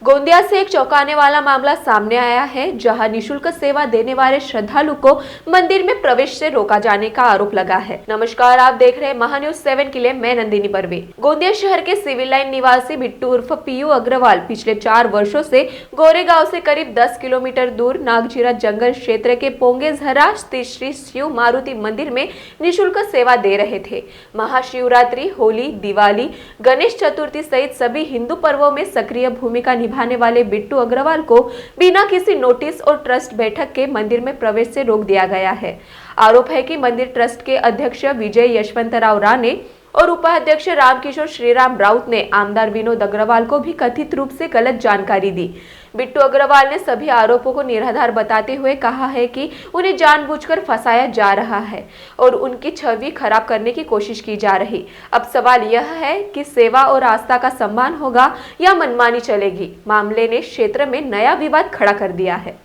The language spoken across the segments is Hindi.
गोंदिया से एक चौंकाने वाला मामला सामने आया है, जहां निशुल्क सेवा देने वाले श्रद्धालु को मंदिर में प्रवेश से रोका जाने का आरोप लगा है। नमस्कार, आप देख रहे हैं महान्यूज 7 के लिए मैं नंदिनी परवे। गोंदिया शहर के सिविल लाइन निवासी बिट्टू उर्फ पीयू अग्रवाल पिछले 4 वर्षों से गोरेगांव से करीब 10 किलोमीटर दूर नागजीरा जंगल क्षेत्र के पोंगेझरा स्थित श्री शिव मारुति मंदिर में निःशुल्क सेवा दे रहे थे। महाशिवरात्रि, होली, दिवाली, गणेश चतुर्थी सहित सभी हिंदू पर्वों में सक्रिय भूमिका निभाने वाले बिट्टू अग्रवाल को बिना किसी नोटिस और ट्रस्ट बैठक के मंदिर में प्रवेश से रोक दिया गया है। आरोप है कि मंदिर ट्रस्ट के अध्यक्ष विजय यशवंतराव राणे और उपाध्यक्ष रामकिशोर श्रीराम राउत ने आमदार विनोद अग्रवाल को भी कथित रूप से गलत जानकारी दी। बिट्टू अग्रवाल ने सभी आरोपों को निराधार बताते हुए कहा है कि उन्हें जानबूझकर फंसाया जा रहा है और उनकी छवि खराब करने की कोशिश की जा रही। अब सवाल यह है कि सेवा और आस्था का सम्मान होगा या मनमानी चलेगी। मामले ने क्षेत्र में नया विवाद खड़ा कर दिया है।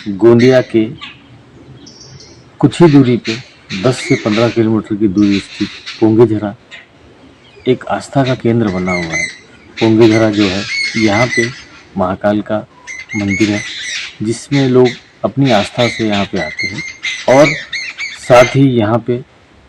गोंदिया के कुछ ही दूरी पे 10 से 15 किलोमीटर की दूरी स्थित पोंगेझरा एक आस्था का केंद्र बना हुआ है। पोंगेझरा जो है, यहाँ पे महाकाल का मंदिर है, जिसमें लोग अपनी आस्था से यहाँ पे आते हैं और साथ ही यहाँ पे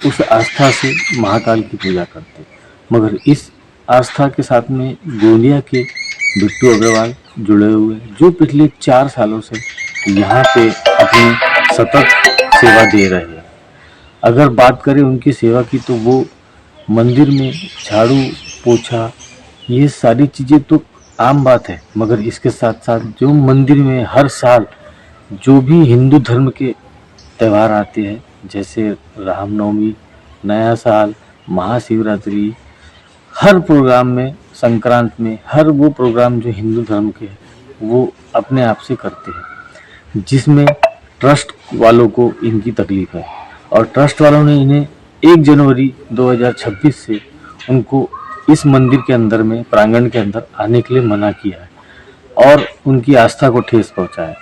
उस आस्था से महाकाल की पूजा करते हैं। मगर इस आस्था के साथ में गोंदिया के बिट्टू अग्रवाल जुड़े हुए हैं, जो पिछले 4 सालों से यहाँ पे अपनी सतत सेवा दे रहे हैं। अगर बात करें उनकी सेवा की, तो वो मंदिर में झाड़ू पोछा ये सारी चीज़ें तो आम बात है, मगर इसके साथ साथ जो मंदिर में हर साल जो भी हिंदू धर्म के त्यौहार आते हैं, जैसे रामनवमी, नया साल, महाशिवरात्रि, हर प्रोग्राम में, संक्रांत में, हर वो प्रोग्राम जो हिंदू धर्म के हैं वो अपने आप से करते हैं, जिसमें ट्रस्ट वालों को इनकी तकलीफ है और ट्रस्ट वालों ने इन्हें 1 जनवरी 2026 से उनको इस मंदिर के अंदर में, प्रांगण के अंदर आने के लिए मना किया है और उनकी आस्था को ठेस पहुंचा है।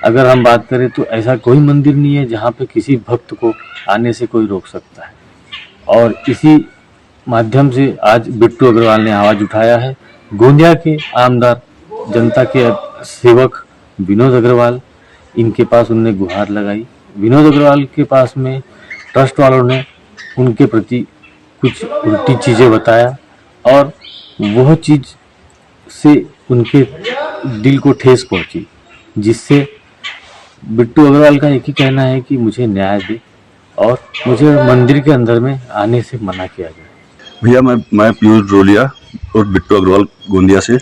अगर हम बात करें तो ऐसा कोई मंदिर नहीं है जहां पे किसी भक्त को आने से कोई रोक सकता है और इसी माध्यम से आज बिट्टू अग्रवाल ने आवाज़ उठाया है। गोंदिया के आमदार, जनता के सेवक विनोद अग्रवाल, इनके पास उन्होंने गुहार लगाई। विनोद अग्रवाल के पास में ट्रस्ट वालों ने उनके प्रति कुछ उल्टी चीज़ें बताया और वह चीज़ से उनके दिल को ठेस पहुंची, जिससे बिट्टू अग्रवाल का एक ही कहना है कि मुझे न्याय दे और मुझे मंदिर के अंदर में आने से मना किया जाए। भैया, मैं पीयूष रोलिया और बिट्टू अग्रवाल गोंदिया से।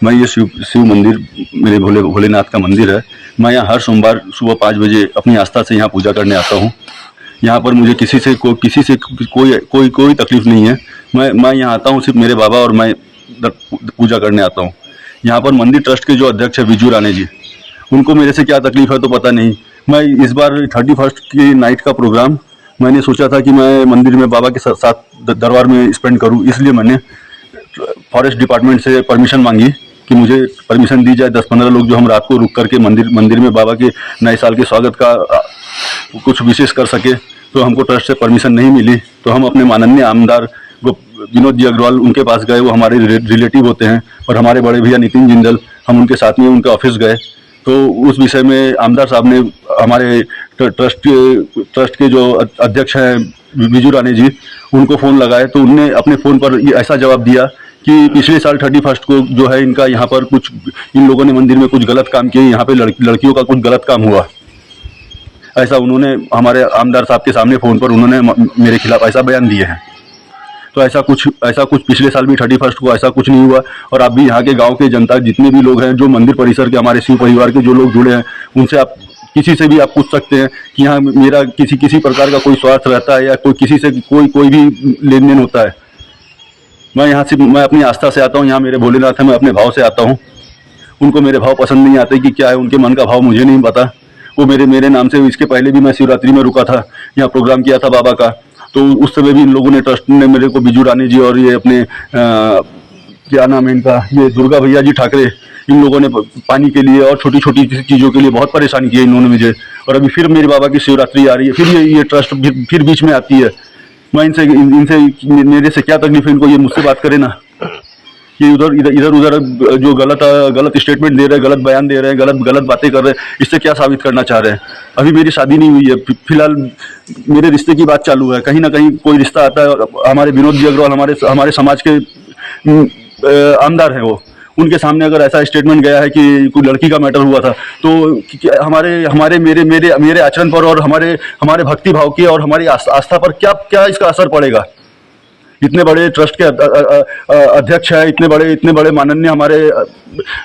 मैं ये शिव मंदिर, मेरे भोलेनाथ का मंदिर है। मैं यहाँ हर सोमवार सुबह 5 बजे अपनी आस्था से यहाँ पूजा करने आता हूँ। यहाँ पर मुझे किसी से कोई तकलीफ नहीं है। मैं यहाँ आता हूँ सिर्फ मेरे बाबा और मैं पूजा करने आता हूँ। यहाँ पर मंदिर ट्रस्ट के जो अध्यक्ष है विजू राणे जी, उनको मेरे से क्या तकलीफ है तो पता नहीं। मैं इस बार 31 की नाइट का प्रोग्राम मैंने सोचा था कि मैं मंदिर में बाबा के साथ दरबार में स्पेंड करूँ, इसलिए मैंने फॉरेस्ट डिपार्टमेंट से परमिशन मांगी कि मुझे परमिशन दी जाए। 10-15 लोग जो हम रात को रुक करके मंदिर में बाबा के नए साल के स्वागत का कुछ विशेष कर सके, तो हमको ट्रस्ट से परमिशन नहीं मिली। तो हम अपने माननीय आमदार विनोद जी अग्रवाल, उनके पास गए। वो हमारे रिलेटिव होते हैं और हमारे बड़े भैया नितिन जिंदल, हम उनके साथ में उनके ऑफिस गए। तो उस विषय में आमदार साहब ने हमारे ट्रस्ट के जो अध्यक्ष हैं विजू राणे जी, उनको फ़ोन लगाए तो उनने अपने फ़ोन पर ये ऐसा जवाब दिया कि पिछले साल 31 को जो है इनका यहाँ पर कुछ, इन लोगों ने मंदिर में कुछ गलत काम किए, यहाँ पे लड़कियों का कुछ गलत काम हुआ। ऐसा उन्होंने हमारे आमदार साहब के सामने फ़ोन पर उन्होंने मेरे खिलाफ ऐसा बयान दिए हैं। तो ऐसा कुछ पिछले साल भी 31 को ऐसा कुछ नहीं हुआ। और आप भी यहाँ के गांव के जनता, जितने भी लोग हैं जो मंदिर परिसर के, हमारे शिव परिवार के जो लोग जुड़े हैं, उनसे आप किसी से भी आप पूछ सकते हैं कि यहाँ मेरा किसी प्रकार का कोई स्वार्थ रहता है या कोई किसी से कोई भी लेन देन होता है। मैं अपनी आस्था से आता हूँ। यहाँ मेरे भोलेनाथ है, मैं अपने भाव से आता हूँ। उनको मेरे भाव पसंद नहीं आते कि क्या है उनके मन का भाव, मुझे नहीं पता। वो मेरे नाम से, इसके पहले भी मैं शिवरात्रि में रुका था, यहाँ प्रोग्राम किया था बाबा का, तो उस समय भी इन लोगों ने, ट्रस्ट ने मेरे को, बिजू राणे जी और ये अपने क्या नाम है इनका, ये दुर्गा भैया जी ठाकरे, इन लोगों ने पानी के लिए और छोटी छोटी चीज़ों के लिए बहुत परेशान किया इन्होंने मुझे। और अभी फिर मेरे बाबा की शिवरात्रि आ रही है, फिर ये ट्रस्ट फिर बीच में आती है। मैं इनसे मेरे से क्या तकलीफ है, इनको ये मुझसे बात करे ना। कि इधर इधर इधर उधर जो गलत स्टेटमेंट दे रहे हैं, गलत बयान दे रहे हैं, गलत बातें कर रहे हैं, इससे क्या साबित करना चाह रहे हैं? अभी मेरी शादी नहीं हुई है, फिलहाल मेरे रिश्ते की बात चालू है। कहीं ना कहीं कोई रिश्ता आता है, हमारे विनोद जी अग्रवाल हमारे समाज के आमदार हैं, वो उनके सामने अगर ऐसा स्टेटमेंट गया है कि कोई लड़की का मैटर हुआ था, तो हमारे मेरे आचरण पर और हमारे भक्ति भाव की और हमारी आस्था पर क्या इसका असर पड़ेगा? इतने बड़े ट्रस्ट के अध्यक्ष है, इतने बड़े माननीय हमारे,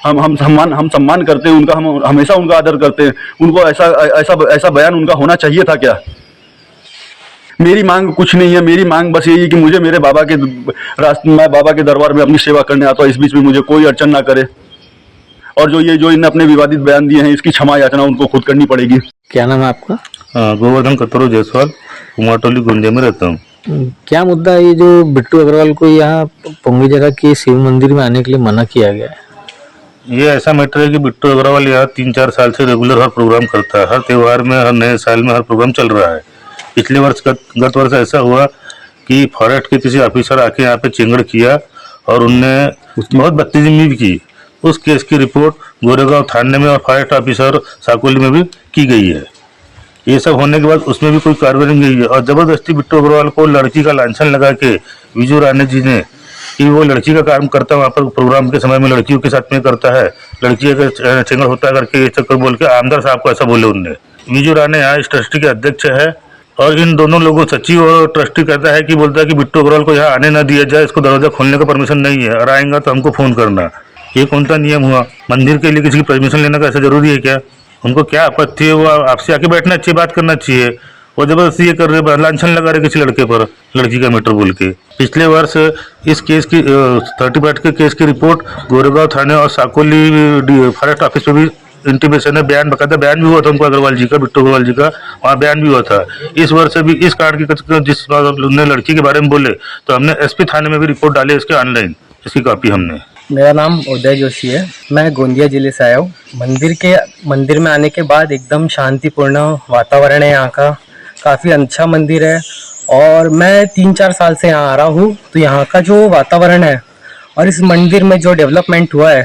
हम सम्मान करते हैं उनका, हम हमेशा उनका आदर करते हैं। उनको ऐसा बयान उनका होना चाहिए था क्या? मेरी मांग कुछ नहीं है, मेरी मांग बस यही है कि मुझे मेरे बाबा के मैं बाबा के दरबार में अपनी सेवा करने आता हूँ, इस बीच में मुझे कोई अड़चन ना करे। और जो इन्होंने अपने विवादित बयान दिए हैं, इसकी क्षमा याचना उनको खुद करनी पड़ेगी। क्या नाम है आपका? गोवर्धन कतरो जायसवाल, कुमारटोली गोंदिया में रहता हूँ। क्या मुद्दा है ये जो बिट्टू अग्रवाल को यहाँ पोंगीझरा के शिव मंदिर में आने के लिए मना किया गया है? ये ऐसा मैटर है कि बिट्टू अग्रवाल यहाँ 3-4 साल से रेगुलर हर प्रोग्राम करता है, हर त्योहार में, हर नए साल में हर प्रोग्राम चल रहा है। पिछले वर्ष गत वर्ष ऐसा हुआ कि फॉरेस्ट के किसी ऑफिसर आके यहाँ पे चिंगड़ किया और उनने बहुत बदतमीजी भी की। उस केस की रिपोर्ट गोरेगांव थाने में और फॉरेस्ट ऑफिसर साकोली में भी की गई है। ये सब होने के बाद उसमें भी कोई कार्रवाई नहीं हुई है और जबरदस्ती बिट्टू अग्रवाल को लड़की का लांछन लगा के विजू राणे जी ने कि वो लड़की का काम करता है, वहाँ पर प्रोग्राम के समय में लड़कियों के साथ में करता है, लड़की का चिंगड़ होता है करके ये चक्कर बोल के आमदार साहब को ऐसा बोले उनने। विजू राणे यहाँ इस ट्रस्टी के अध्यक्ष है और इन दोनों लोगों, सचिव और ट्रस्टी, कहता है कि बोलता है कि बिट्टू अग्रवाल को यहाँ आने ना दिया जाए, इसको दरवाजा खोलने का परमिशन नहीं है और आएगा तो हमको फोन करना। ये कौन सा नियम हुआ? मंदिर के लिए किसी की परमिशन लेना का ऐसा जरूरी है क्या? उनको क्या आपत्ति है? वो आपसे आके बैठना चाहिए, बात करना चाहिए। वो जबरदस्ती ये कर रहे, लांछन लगा रहे किसी लड़के पर, लड़की का मैटर बोल के। पिछले वर्ष इस केस की 30 के केस की रिपोर्ट गोरेगांव थाने और साकोली फॉरेस्ट ऑफिस में भी इंटीमेशन है, बयान बकायदा बयान भी हुआ था उनको, अग्रवाल जी का, बिट्टू अग्रवाल जी का, वहाँ बयान भी हुआ था। इस वर्ष भी इस कांड की जिस ने लड़की के बारे में बोले तो हमने एसपी थाने में भी रिपोर्ट डाली इसके ऑनलाइन, इसकी कॉपी हमने। मेरा नाम उदय जोशी है, मैं गोंदिया जिले से आया हूँ। मंदिर में आने के बाद एकदम शांतिपूर्ण वातावरण है यहाँ का, काफ़ी अच्छा मंदिर है और मैं 3-4 साल से यहाँ आ रहा हूँ। तो यहाँ का जो वातावरण है और इस मंदिर में जो डेवलपमेंट हुआ है,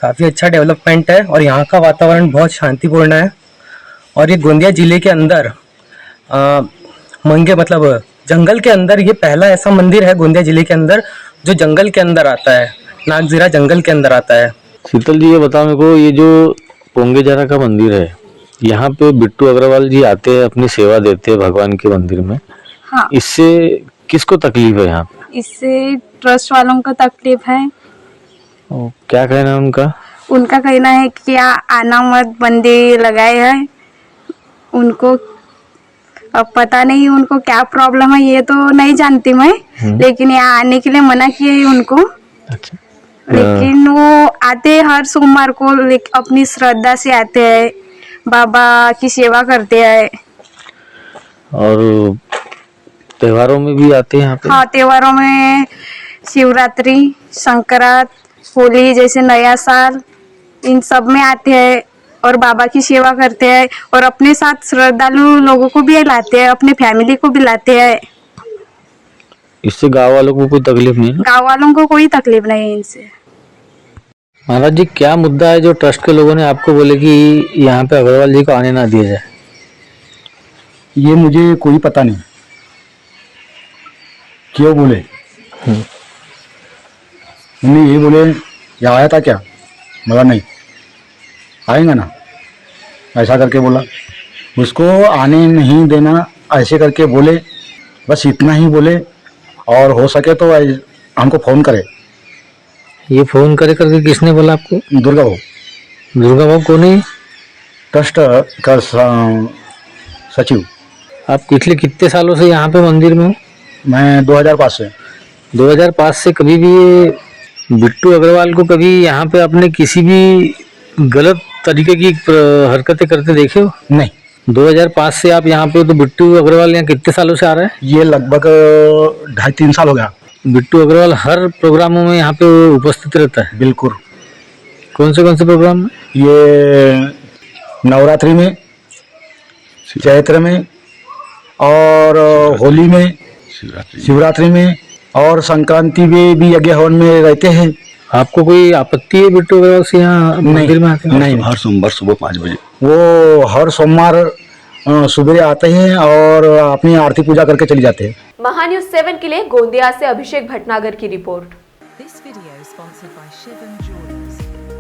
काफ़ी अच्छा डेवलपमेंट है और यहाँ का वातावरण बहुत शांतिपूर्ण है। और ये गोंदिया जिले के अंदर मतलब जंगल के अंदर ये पहला ऐसा मंदिर है गोंदिया जिले के अंदर जो जंगल के अंदर आता है, नागजीरा जंगल के अंदर आता है। शीतल जी, ये बताओ मेरे को, ये जो पोंगीझरा का मंदिर है, यहाँ पे बिट्टू अग्रवाल जी आते हैं, अपनी सेवा देते हैं भगवान के मंदिर में। हाँ, इससे किसको तकलीफ है यहाँ पे? इससे ट्रस्ट वालों को तकलीफ है। क्या कहना है उनका? उनका कहना है कि आना मत बंदी लगाए है उनको। अब पता नहीं उनको क्या प्रॉब्लम है, ये तो नहीं जानती मैं, लेकिन यहाँ आने के लिए मना किए है उनको। अच्छा। लेकिन वो आते हैं हर सोमवार को, अपनी श्रद्धा से आते हैं, बाबा की सेवा करते हैं। और त्योहारों में भी आते हैं यहाँ पे? हाँ, त्योहारों में शिवरात्रि, संक्रांत, होली जैसे नया साल, इन सब में आते हैं और बाबा की सेवा करते हैं और अपने साथ श्रद्धालु लोगों को भी लाते हैं, अपने फैमिली को भी लाते हैं। इससे गांव वालों को कोई तकलीफ नहीं है? गाँव वालों को कोई तकलीफ नहीं है इनसे। महाराज जी, क्या मुद्दा है जो ट्रस्ट के लोगों ने आपको बोले कि यहाँ पे अग्रवाल जी को आने ना दिया जाए? ये मुझे कोई पता नहीं क्यों बोले। उन्हें ये बोले या आया था क्या, मगर नहीं आएगा ना, ऐसा करके बोला। उसको आने नहीं देना ऐसे करके बोले, बस इतना ही बोले। और हो सके तो हमको फ़ोन करे। ये फोन करे करके किसने बोला आपको? दुर्गा भाऊ। दुर्गा बाबू कौन है? ट्रस्ट का सचिव। आप पिछले कितने सालों से यहाँ पे मंदिर में हो? मैं 2005 से। 2005 से कभी भी ये बिट्टू अग्रवाल को कभी यहाँ पे आपने किसी भी गलत तरीके की हरकतें करते देखे हो? नहीं। 2005 से आप यहाँ पे हो, तो बिट्टू अग्रवाल यहाँ कितने सालों से आ रहा है? ये लगभग 2.5-3 साल हो गया। बिट्टू अग्रवाल हर प्रोग्रामों में यहाँ पे उपस्थित रहता है? बिल्कुल। कौन से प्रोग्राम में? ये नवरात्रि में, चैत्र में और होली में, शिवरात्रि में और संक्रांति में भी यज्ञ हवन में रहते हैं। आपको कोई आपत्ति है बिट्टू अग्रवाल से यहाँ मंदिर में आते हैं? नहीं हर सोमवार सुबह 5 बजे वो हर सोमवार सुबह आते हैं और अपनी आरती पूजा करके चले जाते हैं। महान्यूज 7 के लिए गोंदिया से अभिषेक भटनागर की report. This video is sponsored by Shivam Jewelers.